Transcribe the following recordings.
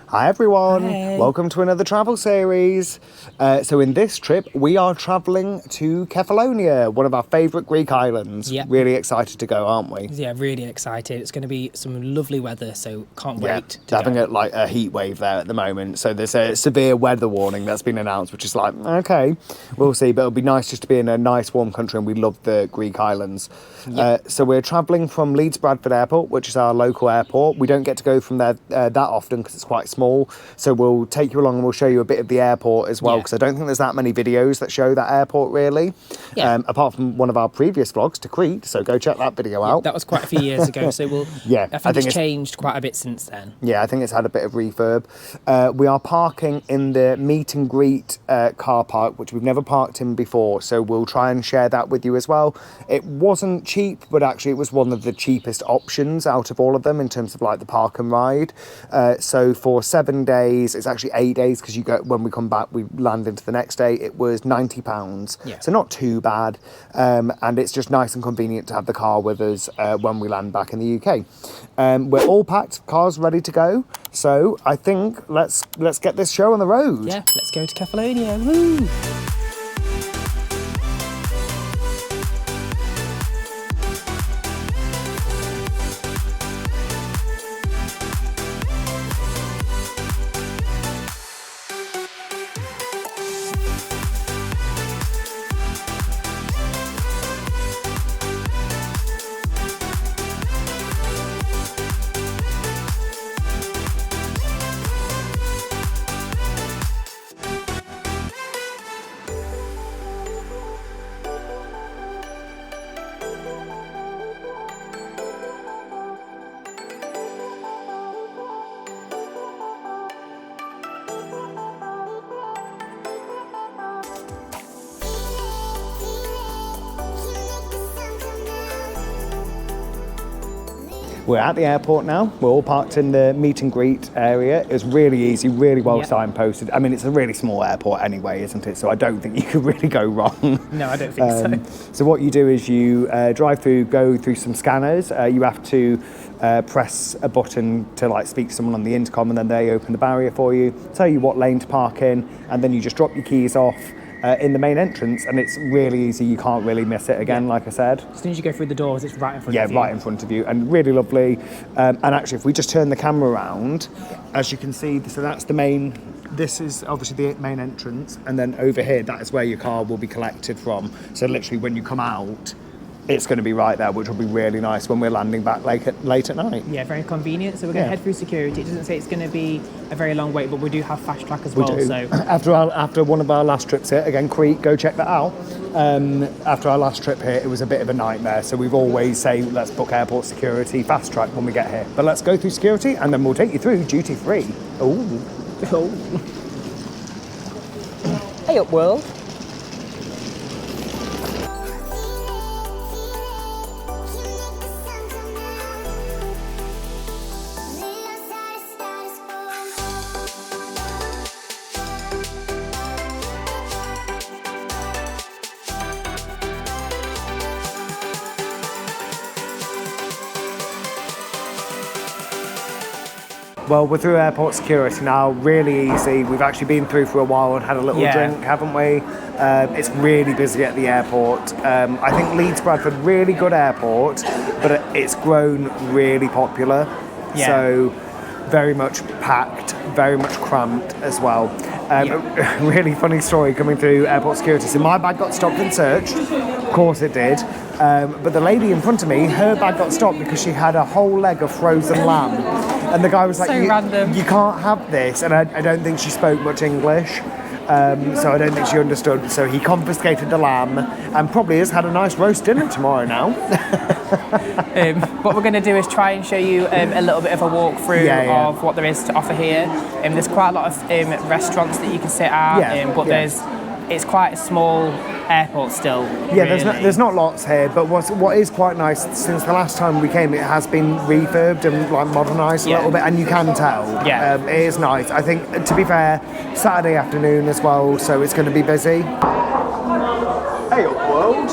Hi everyone, Hey. Welcome to another travel series. So in this trip we are travelling to Kefalonia, one of our favourite Greek islands. Yep. Really excited to go, aren't we? Yeah, really excited. It's going to be some lovely weather, so can't wait to They're having go. a heat wave there at the moment. So there's a severe weather warning that's been announced, which is like, okay, we'll see. But it'll be nice just to be in a nice warm country, and we love the Greek islands. Yep. So we're travelling from Leeds Bradford Airport, which is our local airport. We don't get to go from there that often because it's quite small. So we'll take you along and we'll show you a bit of the airport as well, Yeah. because I don't think there's that many videos that show that airport really. Yeah. Apart from one of our previous vlogs to Crete, so go check that video out. That was quite a few years ago, so we'll. Yeah, I think it's changed quite a bit since then. Yeah, I think it's had a bit of refurb. We are parking in the meet and greet car park, which we've never parked in before, so we'll try and share that with you as well. It wasn't cheap, but actually it was one of the cheapest options out of all of them in terms of like the park and ride. So for 7 days, it's actually 8 days because when we come back, we land into the next day. It was £90, Yeah. so not too bad, and it's just nice and convenient to have the car with us when we land back in the UK. We're all packed, cars ready to go, so I think let's get this show on the road. Yeah, let's go to Kefalonia. Woo! We're at the airport now. We're all parked in the meet and greet area. It's really easy, really well signposted. I mean, it's a really small airport anyway, isn't it? So I don't think you could really go wrong. No, I don't think so. So what you do is you drive through, go through some scanners. You have to press a button to like speak to someone on the intercom, and then they open the barrier for you, tell you what lane to park in, and then you just drop your keys off in the main entrance, and it's really easy. You can't really miss it again, like I said. As soon as you go through the doors, it's right in front of you. Yeah, right in front of you, and really lovely. And actually, if we just turn the camera around, as you can see, so that's the main, this is obviously the main entrance, and then over here, that is where your car will be collected from. So literally when you come out, it's going to be right there, which will be really nice when we're landing back late at night. Yeah, very convenient. So we're going to head through security. It doesn't say it's going to be a very long wait, but we do have fast track as well. We do. So After one of our last trips here, again, Crete, go check that out. After our last trip here, it was a bit of a nightmare. So we've always say, let's book airport security, fast track when we get here. But let's go through security, and then we'll take you through duty free. Ooh. Hey up, world. Well, we're through airport security now, really easy. We've actually been through for a while and had a little drink, haven't we? It's really busy at the airport. I think Leeds Bradford, really good airport, but it's grown really popular. Yeah. So very much packed, very much cramped as well. A really funny story coming through airport security. So my bag got stopped and searched. Of course it did. But the lady in front of me, her bag got stopped because she had a whole leg of frozen lamb. And the guy was like, random. You can't have this. And I don't think she spoke much English. So I don't think she understood. So he confiscated the lamb and probably has had a nice roast dinner tomorrow now. What we're going to do is try and show you a little bit of a walkthrough of what there is to offer here. There's quite a lot of restaurants that you can sit at, but it's quite a small airport still. Yeah, really. there's not lots here, but what is quite nice, since the last time we came, it has been refurbed and like modernised a little bit, and you can tell. Yeah. It is nice. I think, to be fair, Saturday afternoon as well, so it's going to be busy. Hey way up, world.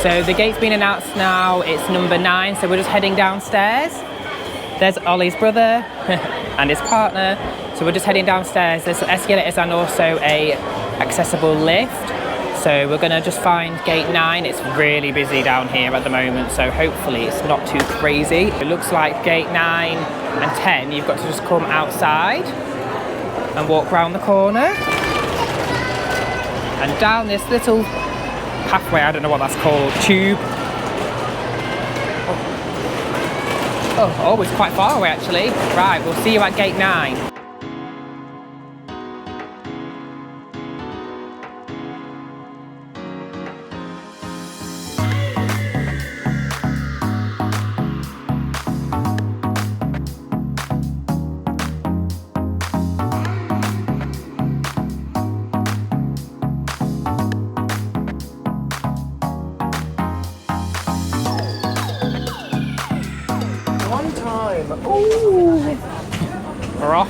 So the gate's been announced now, it's number 9, so we're just heading downstairs. There's Ollie's brother and his partner, so we're just heading downstairs. There's escalators and also a accessible lift. So we're gonna just find gate 9. It's really busy down here at the moment, so hopefully it's not too crazy. It looks like gate 9 and 10, you've got to just come outside and walk round the corner. And down this little pathway, I don't know what that's called, tube. Oh, it's quite far away actually. Right, we'll see you at gate 9. Ooh. We're off.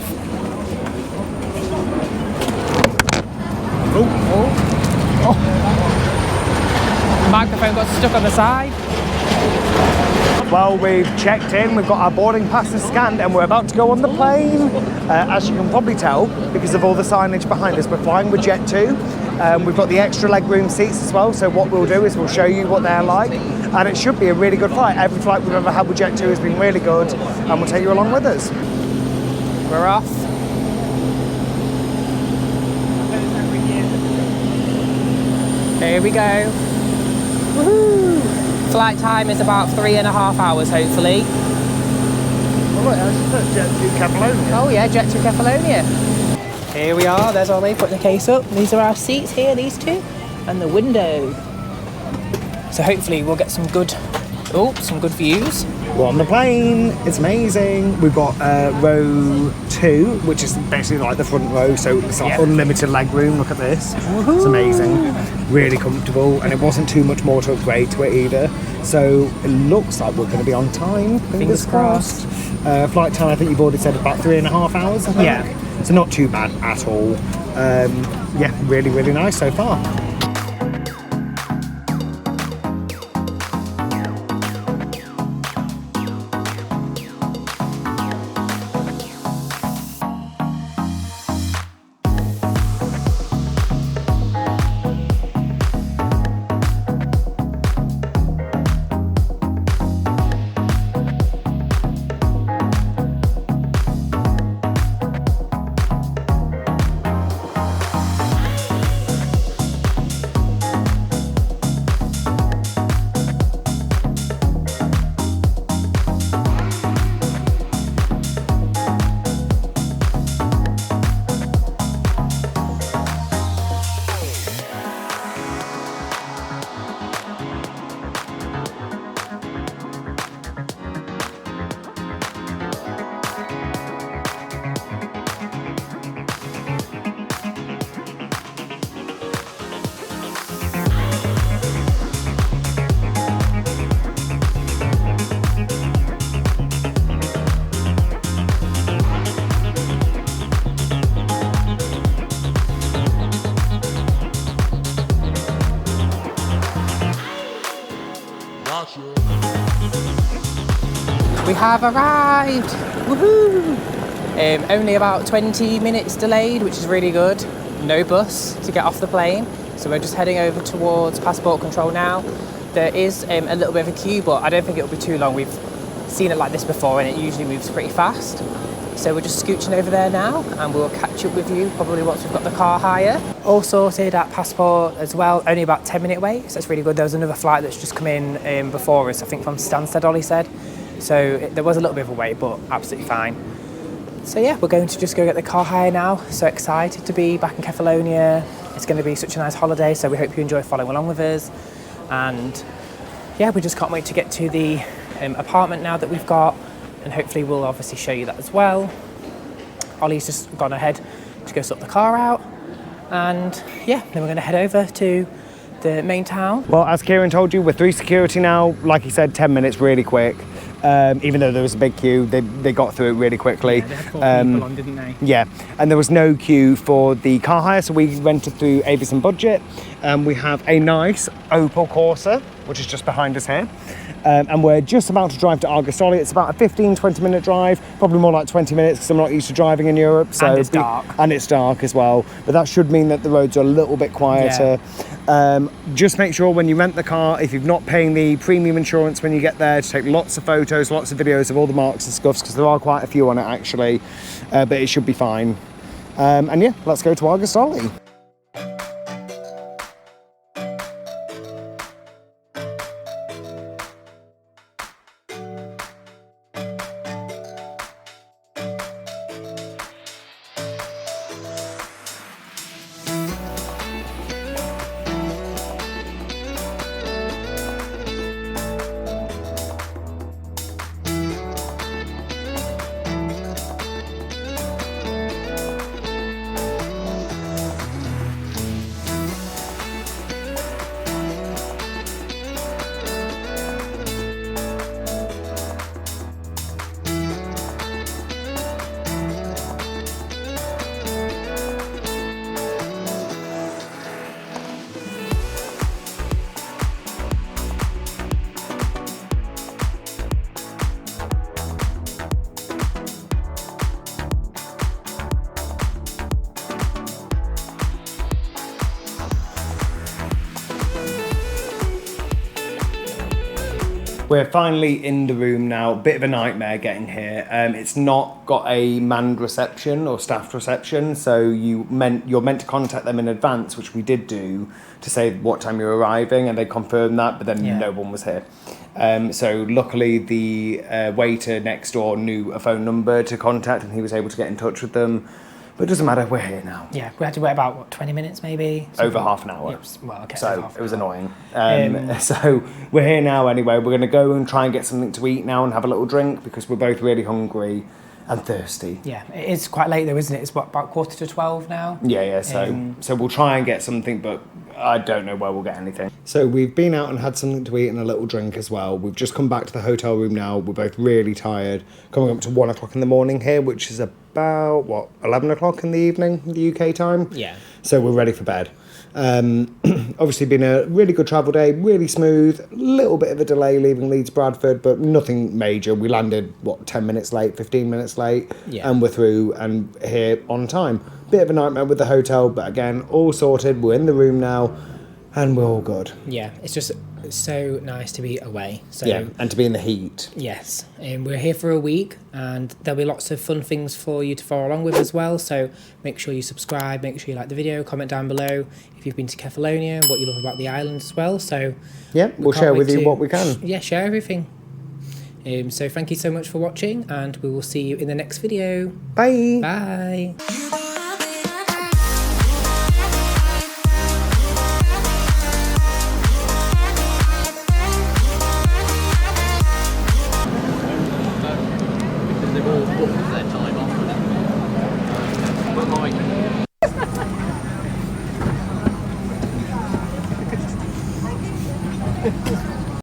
The microphone got stuck on the side. Well, we've checked in, we've got our boarding passes scanned, and we're about to go on the plane. As you can probably tell, because of all the signage behind us, we're flying with Jet2. We've got the extra legroom seats as well, so what we'll do is we'll show you what they're like, and it should be a really good flight. Every flight we've ever had with Jet2 has been really good, and we'll take you along with us. We're off. Here we go. Woohoo! Flight time is about 3.5 hours, hopefully. Oh, look, that's Jet2 Kefalonia. Oh yeah, Jet2 Kefalonia. Here we are, there's Ollie putting the case up. These are our seats here, these two, and the window. So hopefully we'll get some good views. We're on the plane, it's amazing. We've got row 2, which is basically like the front row, so it's like unlimited leg room. Look at this. Woohoo. It's amazing, really comfortable, and it wasn't too much more to upgrade to it either. So it looks like we're going to be on time, fingers crossed. Flight time, I think you've already said about 3.5 hours, I think. Yeah. So not too bad at all. Yeah, really, really nice so far. have arrived. Woohoo! Only about 20 minutes delayed, which is really good. No bus to get off the plane. So we're just heading over towards passport control now. There is a little bit of a queue, but I don't think it'll be too long. We've seen it like this before and it usually moves pretty fast. So we're just scooching over there now and we'll catch up with you probably once we've got the car hire. All sorted at passport as well, only about 10-minute wait, so that's really good. There was another flight that's just come in before us, I think from Stansted, Ollie said. So there was a little bit of a wait, but absolutely fine. So yeah, we're going to just go get the car hire now. So excited to be back in Kefalonia. It's going to be such a nice holiday, so we hope you enjoy following along with us. And yeah, we just can't wait to get to the apartment now that we've got, and hopefully we'll obviously show you that as well. Ollie's just gone ahead to go sort the car out, and yeah, then we're going to head over to the main town. Well, as Kieran told you, we're through security now. Like he said, 10 minutes, really quick. Even though there was a big queue, they got through it really quickly. Yeah, they had 4 people on, didn't they? Yeah, and there was no queue for the car hire, so we rented through Avis and Budget. We have a nice Opel Corsa, which is just behind us here. And we're just about to drive to Argostoli. It's about a 15-20 minute drive, probably more like 20 minutes because I'm not used to driving in Europe. So and it's dark. And it's dark as well, but that should mean that the roads are a little bit quieter. Yeah. Just make sure when you rent the car, if you're not paying the premium insurance when you get there, to take lots of photos, lots of videos of all the marks and scuffs, because there are quite a few on it actually, but it should be fine. And yeah, let's go to Argostoli. We're finally in the room now. Bit of a nightmare getting here. It's not got a manned reception or staffed reception, so you're meant to contact them in advance, which we did do, to say what time you're arriving, and they confirmed that, but then no one was here. So luckily the waiter next door knew a phone number to contact, and he was able to get in touch with them. But it doesn't matter, we're here now. Yeah, we had to wait about, what, 20 minutes maybe? Something. Over half an hour. Well, okay. So it was annoying. So we're here now anyway. We're going to go and try and get something to eat now and have a little drink because we're both really hungry and thirsty. Yeah, it is quite late though, isn't it? It's what, about 11:45 now? Yeah, so we'll try and get something, but I don't know where we'll get anything. So we've been out and had something to eat and a little drink as well. We've just come back to the hotel room now. We're both really tired. Coming up to 1 o'clock in the morning here, which is about, 11 o'clock in the evening, the UK time? Yeah. So we're ready for bed. Obviously been a really good travel day, really smooth, a little bit of a delay leaving Leeds Bradford, but nothing major. We landed, 10 minutes late, 15 minutes late, and we're through and here on time. Bit of a nightmare with the hotel, but again, all sorted. We're in the room now and we're all good. Yeah, it's just so nice to be away. So, yeah, and to be in the heat. Yes, we're here for a week and there'll be lots of fun things for you to follow along with as well. So make sure you subscribe, make sure you like the video, comment down below if you've been to Kefalonia and what you love about the island as well. So yeah, we'll share with you what we can. Yeah, share everything. So thank you so much for watching and we will see you in the next video. Bye. Bye. They've all booked their time off. But like